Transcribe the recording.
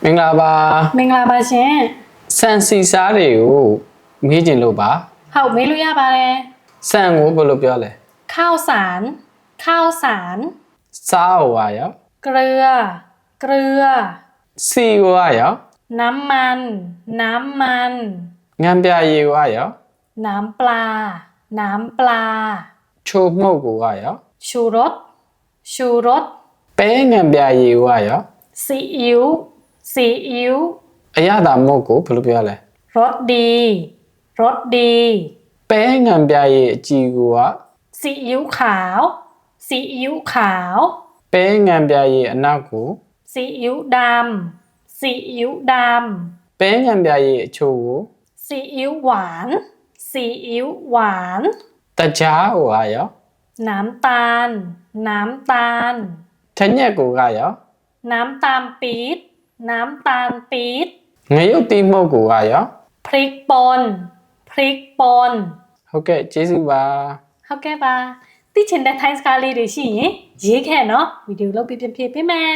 မင်္ဂလာပါ မင်္ဂလာပါရှင် ဆန်စီစားတွေကိုမေးချင်လို့ပါ ဟုတ်မေးလို့ရပါတယ် ဆန်ကိုဘယ်လိုပြောလဲ ข้าวสารข้าวสาร စားဟောရော เกลือเกลือ စီဟောရော น้ำมันน้ำมัน ငံပြရေဟောရော น้ำปลาน้ำปลา ချိုမှုတ်ကိုဟောရော ชูรสชูรส ပဲငံပြရေဟောရော ซีอิ๊วซีอิ๊ว အရသာမုတ်ကိုဘယ်လိုပြောလဲ รสดีรสดี ပဲငံပြရေအကြည်ကိုက ซีอิ๊วขาวซีอิ๊วขาว ပဲငံပြရေအနောက်ကို ซีอิ๊วดำซีอิ๊วดำ ပဲငံပြရေအချိုကို ซีอิ๊วหวานซีอิ๊วหวาน တကြားဟောရော น้ำตาลน้ำตาล ထညက်ကိုကရော น้ำตาลปี๊ดน้ำตาลปี๊ด ငရုတ်တိမှုတ်ကိုကရော พริกป่นพริกป่น ဟုတ်ကဲ့ကျေးဇူးပါ ဟုတ်ကဲ့ပါသိချင်တဲ့ Thai စကားလေးတွေရှိရင်ရေးခဲ့နော်ဗီဒီယိုလုပ်ပြပြပေးမယ်